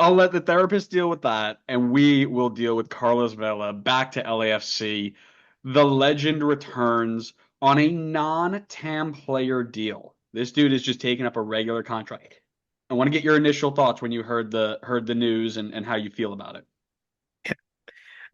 I'll let the therapist deal with that, and we will deal with Carlos Vela back to LAFC. The legend returns on a non-TAM player deal. This dude is just taking up a regular contract. I want to get your initial thoughts when you heard the news and how you feel about it.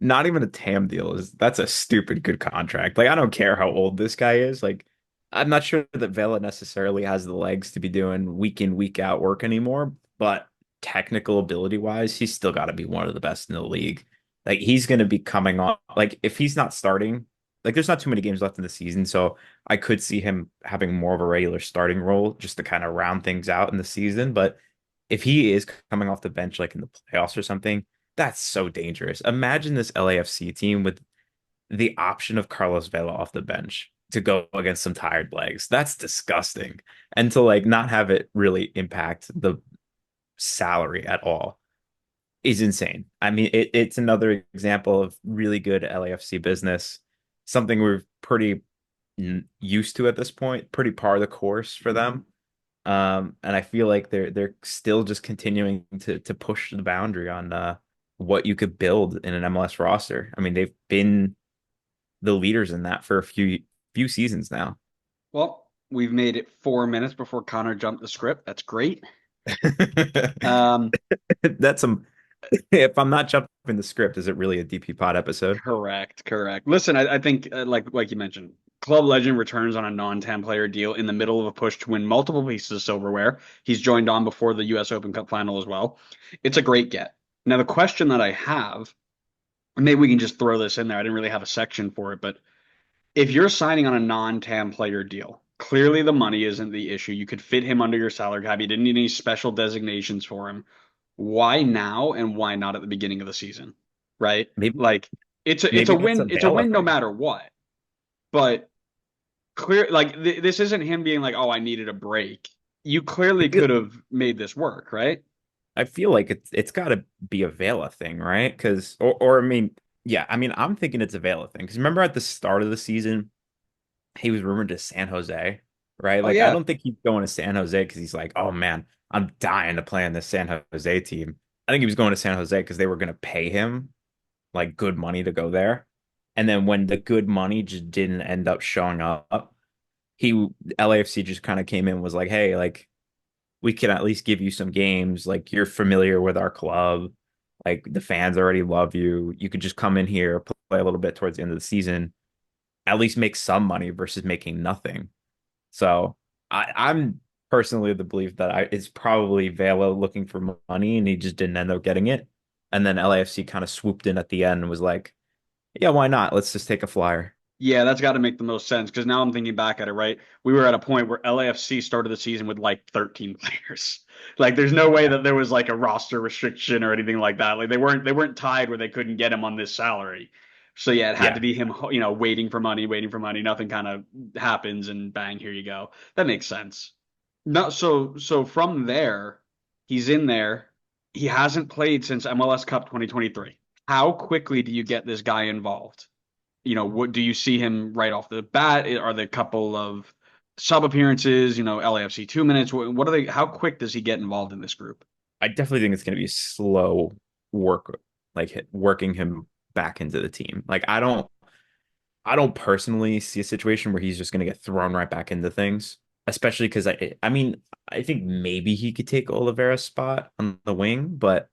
Not even a TAM deal is that's a stupid good contract. Like I don't care how old this guy is. Like I'm not sure that Vela necessarily has the legs to be doing week in, week out work anymore, but technical ability wise, he's still got to be one of the best in the league. Like he's going to be coming on. Like if he's not starting, like there's not too many games left in the season, so I could see him having more of a regular starting role just to kind of round things out in the season. But if he is coming off the bench like in the playoffs or something, that's so dangerous. Imagine this LAFC team with the option of Carlos Vela off the bench to go against some tired legs. That's disgusting. And to like not have it really impact the salary at all is insane. I mean, it's another example of really good LAFC business, something we're pretty used to at this point, pretty par of the course for them. And I feel like they're still just continuing to push the boundary on what you could build in an MLS roster. I mean, they've been the leaders in that for a few seasons now. Well, we've made it 4 minutes before Connor jumped the script. That's great. Um, That's some. If I'm not jumping the script, is it really a DP Pod episode? Correct, correct. Listen, I think like you mentioned, Club Legend returns on a non-TAM player deal in the middle of a push to win multiple pieces of silverware. He's joined on before the U.S. Open Cup final as well. It's a great get. Now, the question that I have, and maybe we can just throw this in there. I didn't really have a section for it, but if you're signing on a non-TAM player deal, clearly the money isn't the issue. You could fit him under your salary cap. You didn't need any special designations for him. Why now and why not at the beginning of the season? Right? Maybe Like it's a maybe that's a win. It's a Vela win no thing. matter what. But clear like this isn't him being like, "Oh, I needed a break." You clearly Maybe could have made this work, right? I feel like it's got to be a Vela thing, right? Because or I mean, yeah, I mean, I'm thinking it's a Vela thing. Because remember at the start of the season, he was rumored to San Jose, right? Oh Like I yeah. don't think he's going to San Jose because he's like, oh man, I'm dying to play on this San Jose team. I think he was going to San Jose because they were going to pay him like good money to go there. And then when the good money just didn't end up showing up, he LAFC just kind of came in and was like, hey, like we can at least give you some games. Like you're familiar with our club. Like the fans already love you. You could just come in here, play a little bit towards the end of the season, at least make some money versus making nothing. So I'm personally of the belief that it's probably Vela looking for money and he just didn't end up getting it. And then LAFC kind of swooped in at the end and was like, yeah, why not? Let's just take a flyer. Yeah, that's got to make the most sense because now I'm thinking back at it, right? We were at a point where LAFC started the season with like 13 players. Like there's no way Yeah. that there was like a roster restriction or anything like that. Like they weren't tied where they couldn't get him on this salary. So yeah, it had to Yeah. be him, waiting for money, waiting for money. Nothing kind of happens and bang, here you go. That makes sense. No, so from there, he's in there. He hasn't played since MLS Cup 2023. How quickly do you get this guy involved? What do you see him right off the bat? Are there a couple of sub appearances? LAFC 2 minutes. What are they? How quick does he get involved in this group? I definitely think it's going to be slow work, like working him back into the team. Like I don't personally see a situation where he's just going to get thrown right back into things, especially because I mean, I think maybe he could take Oliveira's spot on the wing, but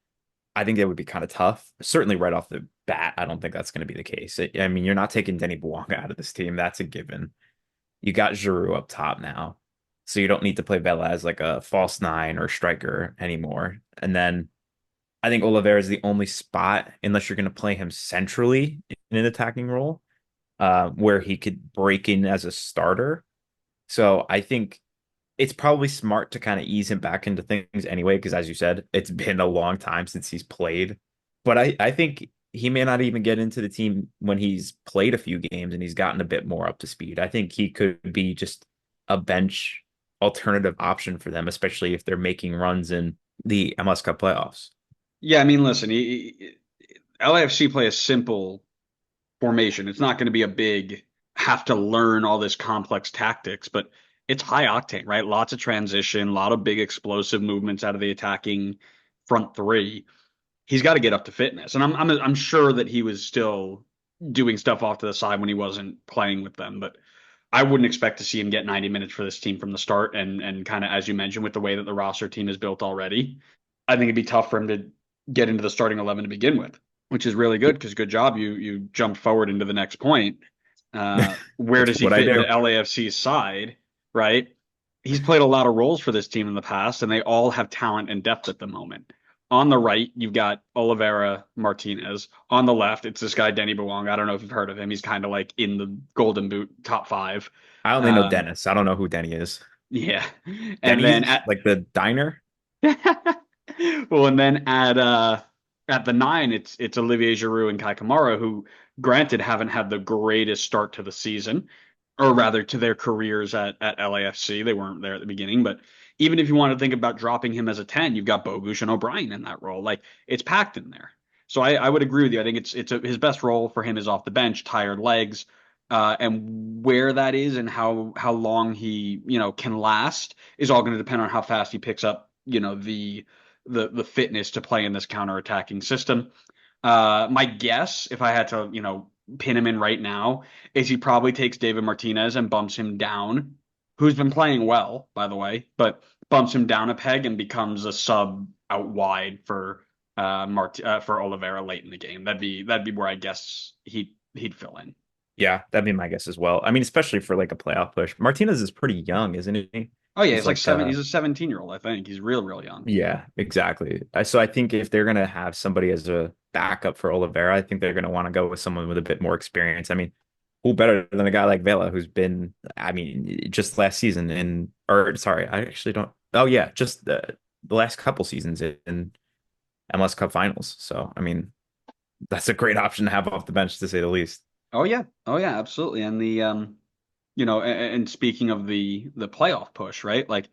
I think that would be kind of tough. Certainly right off the bat, I don't think that's going to be the case. I mean, you're not taking Denny Bouanga out of this team. That's a given. You got Giroud up top now. So you don't need to play Vela as like a false nine or striker anymore. And then I think Oliveira is the only spot, unless you're going to play him centrally in an attacking role, where he could break in as a starter. So I think it's probably smart to kind of ease him back into things anyway, because as you said, it's been a long time since he's played. But I think he may not even get into the team when he's played a few games and he's gotten a bit more up to speed. I think he could be just a bench alternative option for them, especially if they're making runs in the MLS Cup playoffs. Yeah, I mean, listen, LAFC play a simple formation. It's not going to be a big have to learn all this complex tactics, but it's high octane, right? Lots of transition, a lot of big explosive movements out of the attacking front three, he's got to get up to fitness. And I'm sure that he was still doing stuff off to the side when he wasn't playing with them, but I wouldn't expect to see him get 90 minutes for this team from the start. And kind of as you mentioned, with the way that the roster team is built already, I think it'd be tough for him to get into the starting 11 to begin with, which is really good because good job you jumped forward into the next point. Where It's does he what I fit into do. LAFC's side, right? He's played a lot of roles for this team in the past, and they all have talent and depth at the moment. On the right, you've got Oliveira Martinez. On the left, it's this guy, Denny Bouang. I don't know if you've heard of him. He's kind of like in the Golden Boot top five. I only know Um, Dennis. I don't know who Denny is. yeah. And then Denny's at like the diner. well, and then at the nine, it's Olivier Giroud and Kai Kamara, who, granted, haven't had the greatest start to the season, or rather to their careers at LAFC. They weren't there at the beginning, but even if you want to think about dropping him as a 10, you've got Bogusz and O'Brien in that role. Like it's packed in there. So I would agree with you. I think his best role for him is off the bench, tired legs, and where that is and how long he can last is all going to depend on how fast he picks up the fitness to play in this counter-attacking system. My guess, if I had to, pin him in right now, is he probably takes David Martinez and bumps him down, who's been playing well, by the way, but bumps him down a peg and becomes a sub out wide for Oliveira late in the game. That'd be where I guess he'd fill in. Yeah, that'd be my guess as well. I mean, especially for like a playoff push. Martinez is pretty young, isn't he? Oh yeah, He's he's like like seven. He's a 17-year-old, I think. He's real young. yeah, exactly. So I think if they're gonna have somebody as a backup for Oliveira, I think they're gonna want to go with someone with a bit more experience. I mean, who better than a guy like Vela, who's been, I mean, just last season or sorry, I actually don't. Oh yeah, just the last couple seasons in MLS Cup Finals. So I mean, that's a great option to have off the bench to say the least. Oh yeah, absolutely. And and speaking of the playoff push, right? Like,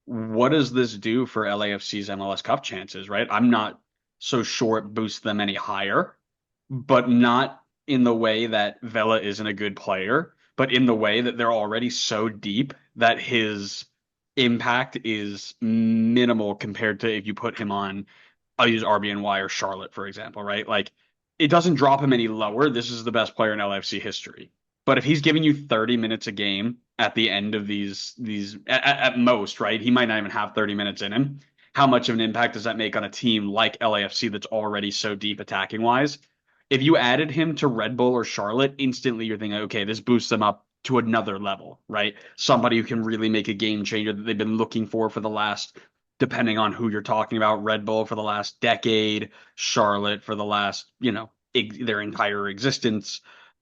what does this do for LAFC's MLS Cup chances, right? I'm not so sure it boosts them any higher, but not in the way that Vela isn't a good player, but in the way that they're already so deep that his impact is minimal compared to if you put him on, I'll use RBNY or Charlotte, for example, right? Like, it doesn't drop him any lower. This is the best player in LAFC history. But if he's giving you 30 minutes a game at the end of these at most, right? He might not even have 30 minutes in him. How much of an impact does that make on a team like LAFC that's already so deep attacking wise? If you added him to Red Bull or Charlotte, instantly you're thinking, okay, this boosts them up to another level, right? Somebody who can really make a game changer that they've been looking for the last, depending on who you're talking about, Red Bull for the last decade, Charlotte for the last, their entire existence.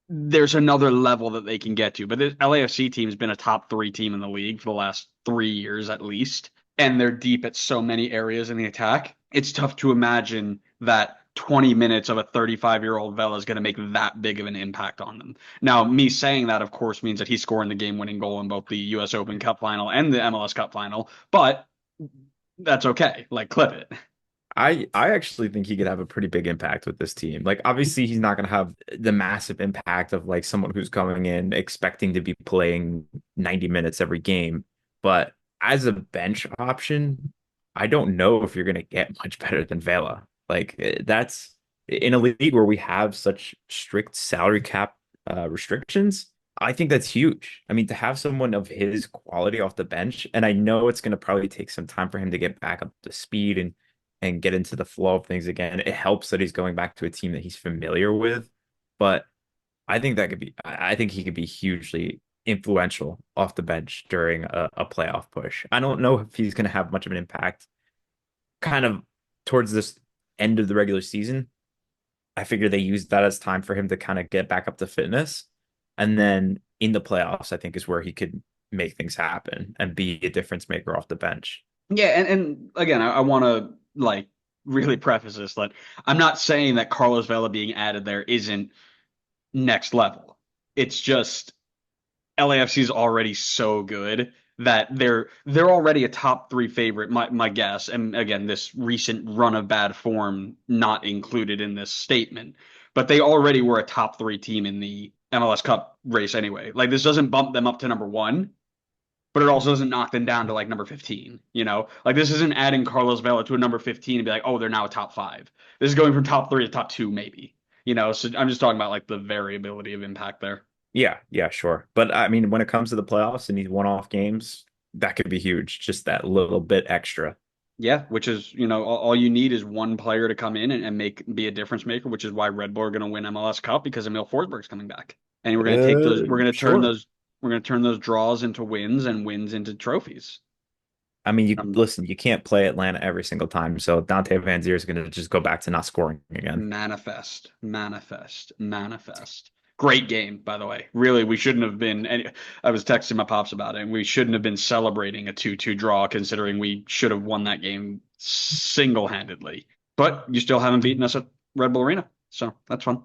There's another level that they can get to. But the LAFC team's been a top three team in the league for the last 3 years at least, and they're deep at so many areas in the attack. It's tough to imagine that 20 minutes of a 35-year-old Vela is going to make that big of an impact on them. Now, me saying that, of course, means that he's scoring the game-winning goal in both the U.S. Open Cup final and the MLS Cup final, but that's okay. Like, clip it. I actually think he could have a pretty big impact with this team. Like obviously he's not going to have the massive impact of like someone who's coming in expecting to be playing 90 minutes every game, but as a bench option, I don't know if you're going to get much better than Vela. Like that's in a league where we have such strict salary cap restrictions. I think that's huge. I mean, to have someone of his quality off the bench, and I know it's going to probably take some time for him to get back up to speed and get into the flow of things again. It helps that he's going back to a team that he's familiar with, but I think he could be hugely influential off the bench during a playoff push. I don't know if he's going to have much of an impact kind of towards this end of the regular season. I figure they used that as time for him to kind of get back up to fitness. And then in the playoffs, I think is where he could make things happen and be a difference maker off the bench. Yeah, and again, I want to like really preface this that I'm not saying that Carlos Vela being added there isn't next level. It's just LAFC is already so good that they're already a top three favorite, my guess. And again, this recent run of bad form not included in this statement, but they already were a top three team in the MLS Cup race anyway. Like this doesn't bump them up to number one, but it also doesn't knock them down to like number 15, you know? Like this isn't adding Carlos Vela to a number 15 and be like, oh, they're now a top five. This is going from top three to top two, maybe. You know, so I'm just talking about like the variability of impact there. Yeah, yeah, sure. But I mean, when it comes to the playoffs and these one-off games, that could be huge. Just that little bit extra. Yeah, which is, you know, all you need is one player to come in and make be a difference maker, which is why Red Bull are going to win MLS Cup because Emil Forsberg's coming back. And we're going to take those, Sure. we're going to turn those draws into wins and wins into trophies. I mean, you Um, listen, you can't play Atlanta every single time. So Dante Van Zier is going to just go back to not scoring again. manifest, manifest, manifest. Great game, by the way. Really, we shouldn't have been. I was texting my pops about it, and we shouldn't have been celebrating a 2-2 draw, considering we should have won that game single-handedly. But you still haven't beaten us at Red Bull Arena, so that's fun.